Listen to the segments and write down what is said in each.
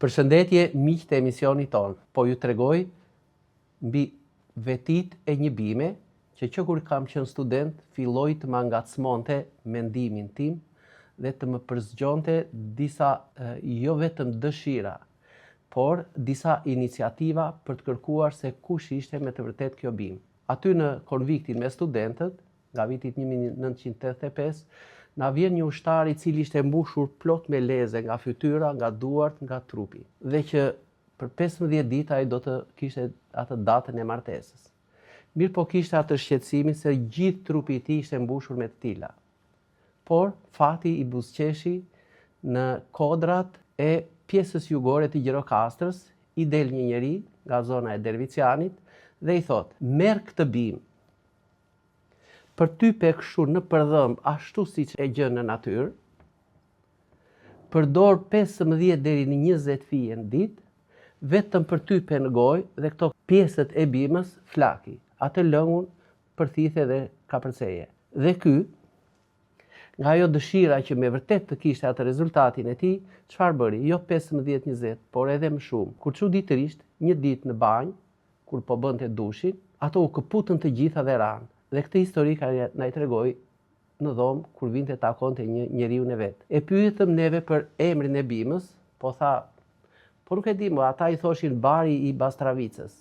Përshëndetje miq të emisionit ton, po ju tregoj mbi vetit e një bime që kur kam qenë student filloi të më ngacmonte mendimin tim dhe të më përzgjonte disa jo vetëm dëshira, por disa iniciativa për të kërkuar se kush ishte me të vërtet kjo bim. Aty në konviktin me studentët, nga vitit 1985, na vjen një ushtar i cili ishte mbushur plot me leze nga fytyra, nga duart, nga trupi. Dhe që për 15 ditë ai do të kishte atë datën e martesës. Mirë po kishte atë shqetësimin se gjithë trupi i tij ishte mbushur me të tilla. Por fati i buzëqeshi në kodrat e pjesës jugore të Gjirokastrës, i del një njeri nga zona e Dervicianit dhe i thot: "Merr këtë bim. Për ty pe kështu në përdhëmb ashtu siç e gjën në natyrë, përdor 15 deri në 20 fije në ditë, vetëm për ty pe në gojë dhe këto pjesët e bimës flaki, atë lëngun përthithe dhe kapërceje." Dhe ky, nga ajo dëshira që me vërtet të kishte atë rezultatin e tij, çfarë bëri? Jo 15-20, por edhe më shumë. Kur çuditërisht një ditë në banjë, kur po bënte dushin, ato u këputën të gjitha dhe ranë. Dhe këtë histori na i tregoi në dhomë kur vinte takonte një njeriu në vet. E pyetëm neve për emrin e bimës, po tha, po nuk e di më, ata i thoshin Bari i Bastravicës.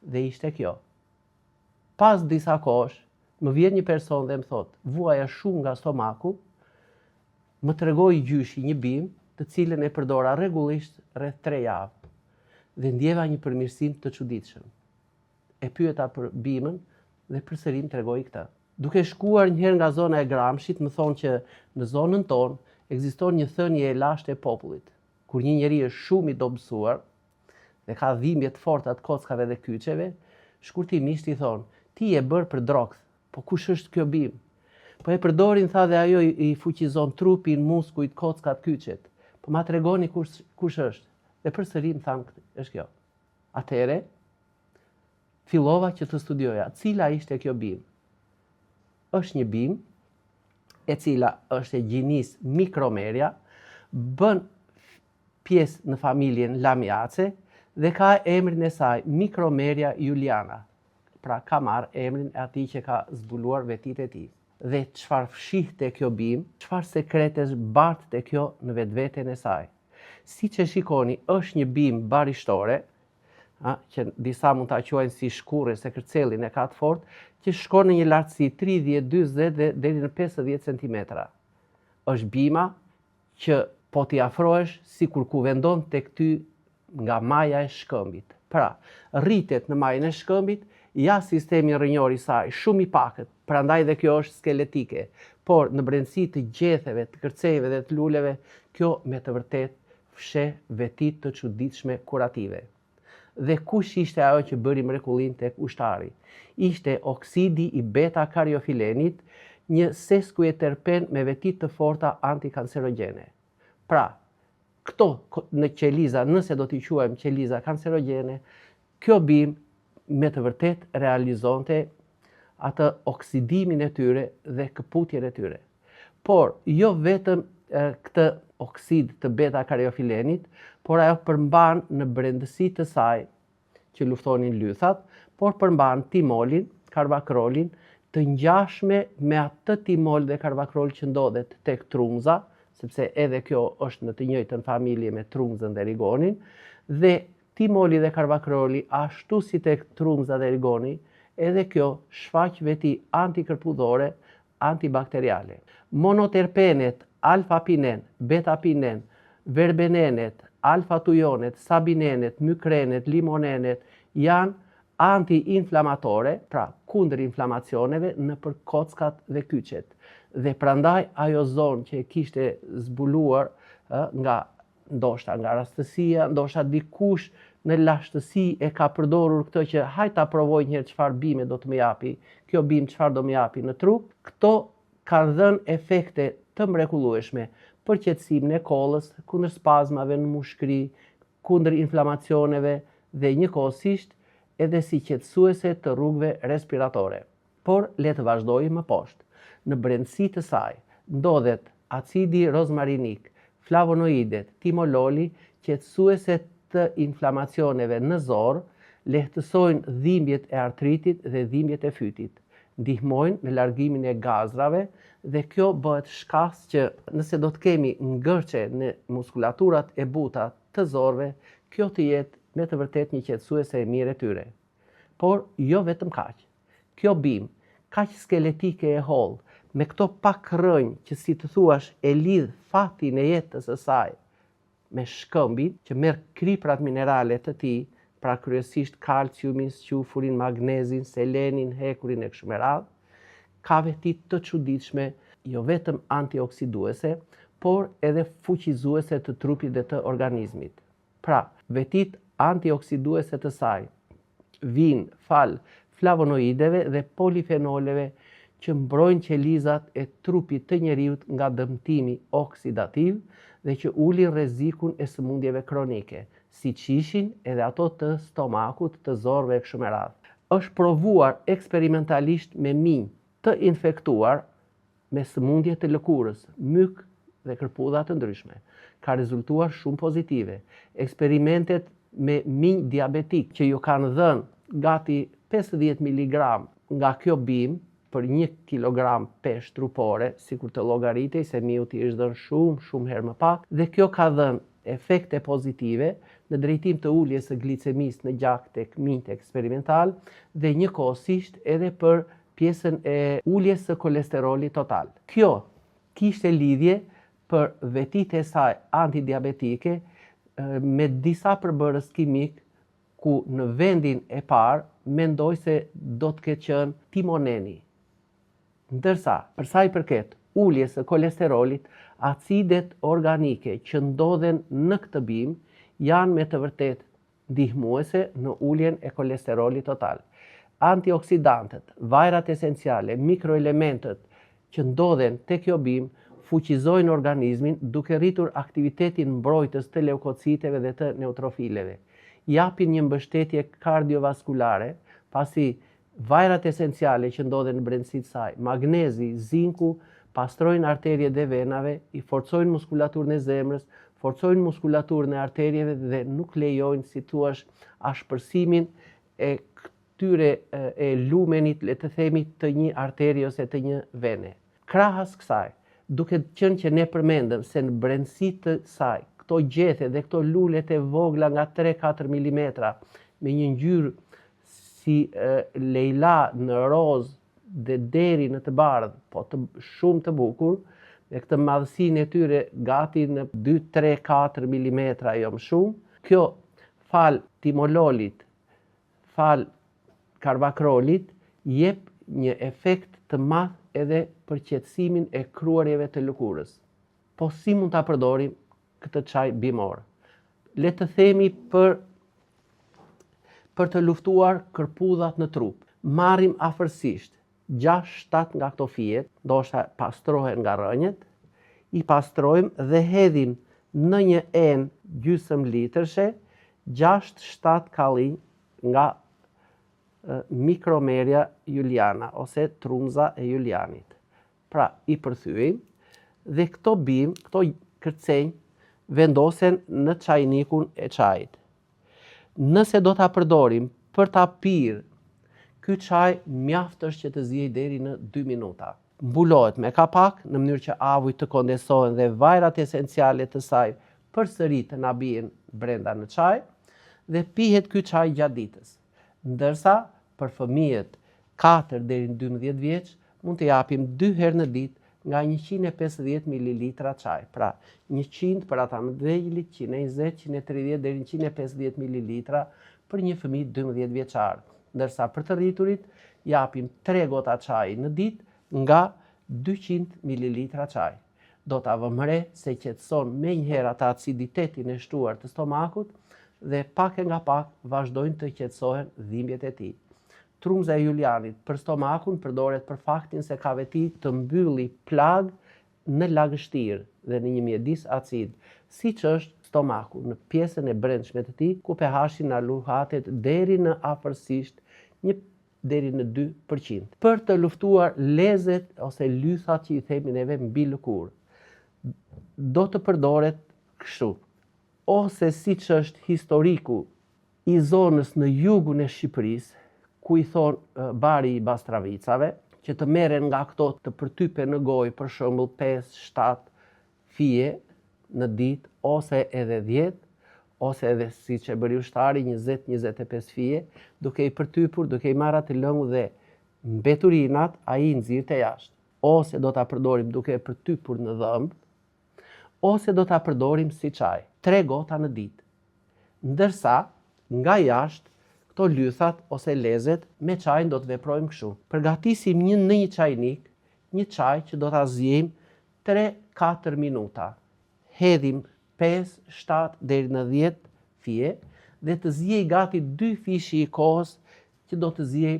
Dhe ishte kjo. Pas disa kohësh, më vjen një person dhe më thot: "Vuaja shumë nga stomaku, më tregoi gjyshi një bim, të cilën e përdora rregullisht rreth 3 javë. Dhe ndjeva një përmirësim të çuditshëm." E pyeta për bimën dhe përsëri më tregoi këtë. Duke shkuar njëherë nga zona e Gramshit, më thonë që në zonën tonë ekziston një thënie e lashtë e popullit. Kur një njeri është shumë i dobësuar dhe ka dhimbje të forta të kockave dhe kyçeve, shkurtimisht i thonë: "Ti je bërë për drogë, po kush është kjo bim?" "Po e përdorin," tha, "dhe ajo i fuqizon trupin, muskujt, kockat, kyçet. Po ma tregoni kush është." Dhe përsëri më thanë: "Është kjo." Atëherë fillova që të studioja cila ishte kjo bim. Është një bim e cila është e gjinisë Micromeria, bën pjesë në familjen Lamiace dhe ka emrin e saj Micromeria juliana. Pra ka marrë emrin e atij që ka zbuluar vetit e tij. Dhe çfarë fshihte kjo bim, çfarë sekretesh bartë kjo në vetveten e saj. Siç e shikoni, është një bim barishtore, që disa mund ta quajnë si shkurrë se kërcellin e ka të fortë, që shkon në një lartësi 30, 40 dhe deri në 50 cm. Është bima që po t'i afrohesh sikur ku vendon tek ty nga maja e shkëmbit. Pra, rritet në majën e shkëmbit, ja sistemi rrënjor i saj shumë i pakët, prandaj dhe kjo është skeletike, por në brendësi të gjetheve, të kërcejve dhe të luleve, kjo me të vërtet fsheh veti të çuditshme kurative. Dhe kush ishte ajo që bëri mrekullin tek ushtari? Ishte oksidi i beta-kariofilenit, një seskueterpen me veti të forta antikancerogjene. Pra, këto në qeliza, nëse do t'i quajmë qeliza kancerogjene, kjo bim me të vërtet realizonte atë oksidimin e tyre dhe këputjen e tyre. Por, jo vetëm këtë oksid të beta-kariofilenit, por ajo përmban në brendësi të saj që luftonin lythat, por përmban timolin, karbakrolin, të ngjashme me atë timol dhe karbakrol që ndodhet tek trumza, sepse edhe kjo është në të njëjtën familje me trumzën dhe rigonin, dhe timoli dhe karbakroli ashtu si tek trumza dhe rigoni, edhe kjo shfaq veti antikërpudhore, antibakteriale. Monoterpenet, alfa-pinen, beta-pinen, verbenenet, alfa-tujonet, sabinenet, mykrenet, limonenet janë anti-inflamatore, pra kundër inflamacioneve në për kockat dhe kyçet. Dhe prandaj ajo zonë që e kishte zbuluar ndoshta nga rastësia, ndoshta dikush në lashtësi e ka përdorur këtë që hajt ta provoj një herë çfarë bime do të më japi, kjo bim çfarë do më japi në trup, këto kanë dhënë efekte të mrekullueshme për qetësimin e kollës, kundër spazmave në mushkëri, kundër inflamacioneve dhe njëkohësisht edhe si qetësuese të rrugëve respiratore. Por le të vazhdojmë më poshtë. Në brendësi të saj ndodhet acidi rozmarinik, flavonoidet, timololi qetësuese të inflamacioneve në zor, lehtësojnë dhimbjet e artritit dhe dhimbjet e fytit, ndihmojnë në largimin e gazrave dhe kjo bëhet shkas që nëse do të kemi ngërçe në muskulaturat e buta të zorve, kjo të jetë me të vërtet një qetësuese e mirë e tyre. Por jo vetëm kaq. Kjo bimë, kaq skeletike e hollë, me këto pak rënjë që si të thuash e lidh fatin e jetës së saj me shkëmbin që merr kriprat minerale të tij, pra kryesisht kalciumin, squfurin, magnezin, selenin, hekurin e kështu me radhë, ka veti të çuditshme, jo vetëm antioksiduese, por edhe fuqizuese të trupit dhe të organizmit. Pra, vetit antioksiduese të saj vijnë fal flavonoideve dhe polifenoleve që mbrojnë qelizat e trupit të njeriut nga dëmtimi oksidativ dhe që ulin rrezikun e sëmundjeve kronike, si qishin edhe ato të stomakut, të zorve e kështu me radhë. Është provuar eksperimentalisht me minj të infektuar me sëmundje të lëkurës, myk dhe kërpudha të ndryshme. Ka rezultuar shumë pozitive. Eksperimentet me minj diabetik që ju kanë dhënë gati 50 mg nga kjo bimë për 1 kg peshë trupore, sikur të llogaritej se miu t'i është dhënë shumë herë më pak, dhe kjo ka dhënë efekte pozitive në drejtim të uljes së glicemisë në gjak tek minjt eksperimental dhe njëkohësisht edhe për pjesën e uljes së kolesterolit total. Kjo kishte lidhje për vetitë e saj antidiabetike me disa përbërës kimik ku në vendin e parë mendoj se do të ketë qenë timoneni. Ndërsa, për sa i përket uljes së kolesterolit, acidet organike që ndodhen në këtë bimë janë me të vërtet ndihmuese në uljen e kolesterolit total. Antioksidantet, vajrat esenciale, mikroelementet që ndodhen te kjo bimë fuqizojnë organizmin duke rritur aktivitetin mbrojtës të leukociteve dhe të neutrofileve. Japin një mbështetje kardiovaskulare, pasi vajrat esenciale që ndodhen në brendësitë saj, magnezi, zinku, pastrojnë arterjet dhe venave, i forcojnë muskulaturën e zemrës, forcojnë muskulaturën e arterjeve dhe nuk lejojnë, si thuash, ashpërsimin e këtyre e lumenit, le të themi, të një arterie ose të një vene. Krahas kësaj, duke qenë që ne përmendëm se në brendësitë të saj, këto gjethe dhe këto lulet e vogla nga 3-4 mm me një ngjyrë si lejla në roz dhe deri në të bardhë, po shumë të bukur, me këtë madhësinë e tyre gati në 2-3-4 mm jo më shumë, kjo fal timololit, fal karvakrolit, jep një efekt të madh edhe për qetësimin e kruarjeve të lëkurës. Po si mund ta përdorim këtë çaj bimor? Le të themi për të luftuar kërpudhat në trup. Marrim afërsisht 6-7 nga këto fijet, ndoshta pastrohen nga rënjët, i pastrojmë dhe hedhim në një enë gjysmë litrshe 6-7 kallinj nga Micromeria juliana ose trunza e julianit. Pra, i përthyejmë dhe këto bimë, këto kërcenj vendosen në çajnikun e çajit. Nëse do ta përdorim për ta pirë, ky çaj mjaft është që të ziej deri në 2 minuta. Mbulohet me kapak në mënyrë që avujt të kondensohen dhe vajrat esenciale të saj përsëri të na bien brenda në çaj dhe pihet ky çaj gjatë ditës. Ndërsa për fëmijët 4 deri në 12 vjeç mund të japim 2 herë në ditë nga 150 ml çaj. Pra, 100 për ata më të vejlit, 120, 130 deri në 150 ml për një fëmijë 12 vjeçar. Ndërsa për të rriturit japim 3 gota çaj në ditë nga 200 ml çaj. Do ta vëmë re se qetëson menjëherë atë aciditetin e shtuar të stomakut dhe pak e nga pak vazhdojnë të qetësohen dhimbjet e tij. Trunza e julianit për stomakun përdoret për faktin se ka veti të mbylli plag në lagështirë dhe në një mjedis acid, siç është stomaku në pjesën e brendshme të tij, ku pH-i na luhatet deri në afërsisht 1 deri në 2%. Për të luftuar lezet ose lythat që i themi neve mbi lëkurë, do të përdoret kështu. ose siç është historiku i zonës në jugun e Shqipërisë, ku i thonë bari i Bastravicave, që të merren nga këto të përtype në gojë për shembull 5-7 fije në ditë, ose edhe 10, ose edhe siç e bëri ushtari 20-25 fije, duke i përtypur, duke i marrë atë lëngu dhe mbeturinat ai i nxirrte jashtë. Ose do ta përdorim duke e përtypur në dhëmb, ose do ta përdorim si çaj, 3 gota në ditë. Ndërsa nga jashtë këto lythat ose lezet me çajin do të veprojmë kështu. Përgatisim në një çajnik, një çaj që do ta zgjejmë 3-4 minuta. Hedhim 5-7 deri në 10 fije dhe të zgjej gati 2 fishi i kohës që do të zgjej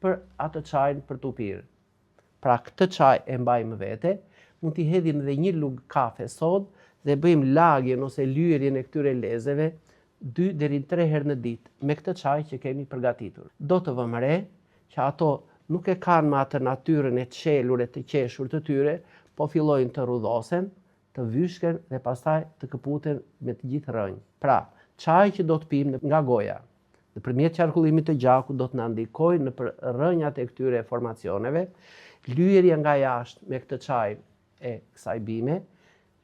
për atë çajin për t'u pirë. Pra këtë çaj e mbajmë vete, mund t'i hedhim dhe një lugë kafe sodë dhe bëjmë lagjen ose lyerjen e këtyre lezeve 2 deri në 3 herë në ditë me këtë çaj që kemi përgatitur. Do të vëmë re që ato nuk e kanë me atë natyrën e çelur e të qeshur të tyre, po fillojnë të rrudhosen, të vyshken dhe pastaj të këputen me të gjithë rrënjë. Pra, çaji që do të pimë nga goja, nëpërmjet qarkullimit të gjakut do të na ndikojë në rrënjat e këtyre formacioneve, lyerja nga jashtë me këtë çaj e kësaj bime,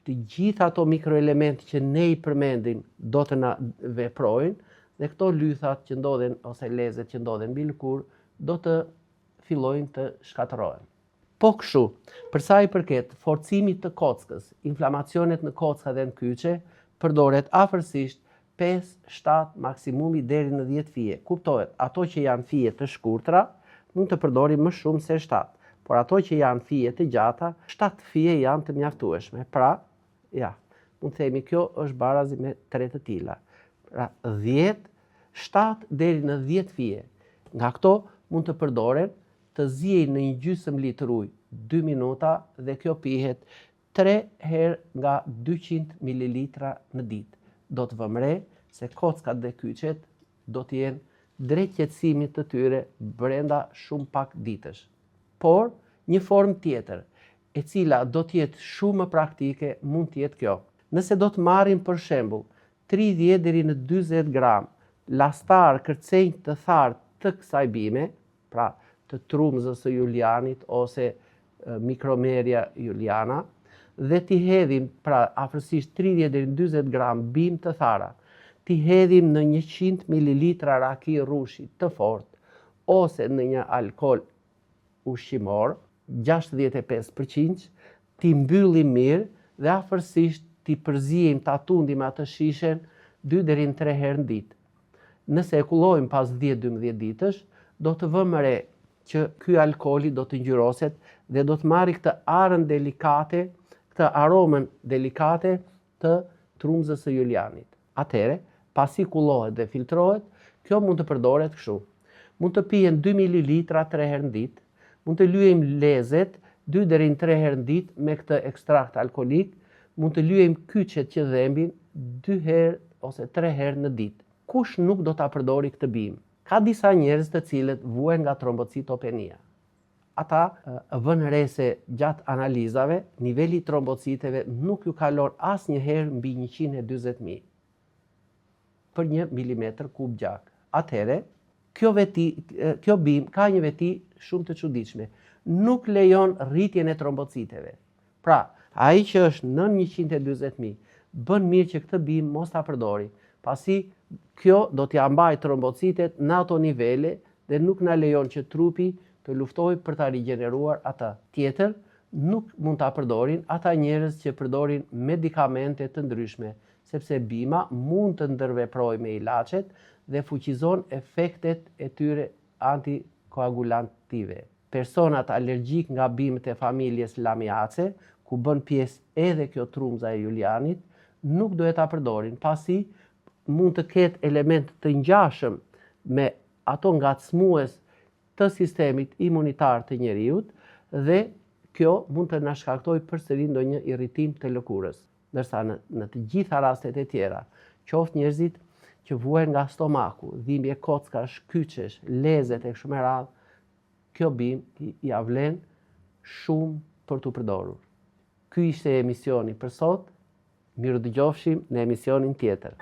të gjitha ato mikroelementë që ne i përmendim do të na veprojnë dhe këto lythat që ndodhen ose lezet që ndodhen mbi lëkurë do të fillojnë të shkatërrohen. Po kështu, për sa i përket forcimit të kockës, inflamacionet në kocka dhe në kyçe, përdoret afërsisht 5-7 maksimumi deri në 10 fije. Kuptohet, ato që janë fije të shkurtra mund të përdorim më shumë se 7, por ato që janë fije të gjata, 7 fije janë të mjaftueshme. Pra, ja, mund të themi kjo është barazi me 3 të tilla. Pra 7 deri në 10 fije. Nga këto mund të përdoren të zgjej në një gjysmë litër ujë 2 minuta dhe kjo pihet 3 herë nga 200 ml në ditë. Do të vëmë re se kockat dhe kyçet do të jenë drejt qetësimit të tyre brenda shumë pak ditësh. Por një formë tjetër, e cila do të jetë shumë më praktike, mund të jetë kjo. Nëse do të marrim për shembull 30 deri në 40 gram lastar kërcenj të thartë të kësaj bime, pra të trumzës së Julianit ose Micromeria juliana, dhe t'i hedhim pra afërsisht 30 deri në 40 gram bimë të thara, t'i hedhim në 100 ml raki rrushi të fortë ose në një alkool ushqimor 65%, t'i mbyllim mirë dhe afërsisht t'i përziejmë, t'a tundim atë shishen 2 deri në 3 herë në ditë. Nëse e kullojmë pas 10-12 ditësh, do të vëmë re që ky alkooli do të ngjyroset dhe do të marrë këtë arën delikate, këtë aromën delikate të trumzës së Julianit. Atëherë, pasi kullohet dhe filtrohet, kjo mund të përdoret kështu. Mund të pihen 2 ml 3 herë në ditë, mund të lyejmë lezet 2 deri në 3 herë në ditë me këtë ekstrakt alkolik, mund të lyejmë kyçet që dhembin 2 herë ose 3 herë në ditë. Kush nuk do ta përdori këtë bimë? Ka disa njerëz të cilët vuajnë nga trombocitopenia. Ata vënë re se gjatë analizave, niveli i trombociteve nuk ju kalon asnjëherë mbi 140.000 për 1 milimetër kub gjak. Atëherë, kjo bimë ka një veti shumë të çuditshme. Nuk lejon rritjen e trombociteve. Pra, ai që është nën 140.000, bën mirë që këtë bimë mos ta përdori, pasi kjo do t'ja mbaj trombocitet në ato nivele dhe nuk na lejon që trupi të luftojë për ta rigjeneruar ata. Tjetër, nuk mund ta përdorin ata njerëz që përdorin medikamente të ndryshme, sepse bima mund të ndërveprojë me ilaçet dhe fuqizon efektet e tyre antikoagulantive. Personat alergjik nga bimët e familjes Lamiace, ku bën pjesë edhe kjo trumza e Julianit, nuk duhet ta përdorin, pasi mund të ketë element të ngjashëm me ato ngacmues të sistemit imunitar të njeriut dhe kjo mund të na shkaktojë përsëri ndonjë irritim të lëkurës. Ndërsa në të gjitha rastet e tjera, qoftë njerëzit që vuajnë nga stomaku, dhimbje kockash, kyçesh, lezet e kështu me radhë, kjo bimë ja vlen shumë për t'u përdorur. Ky ishte emisioni për sot. Miru dëgjofshim në emisionin tjetër.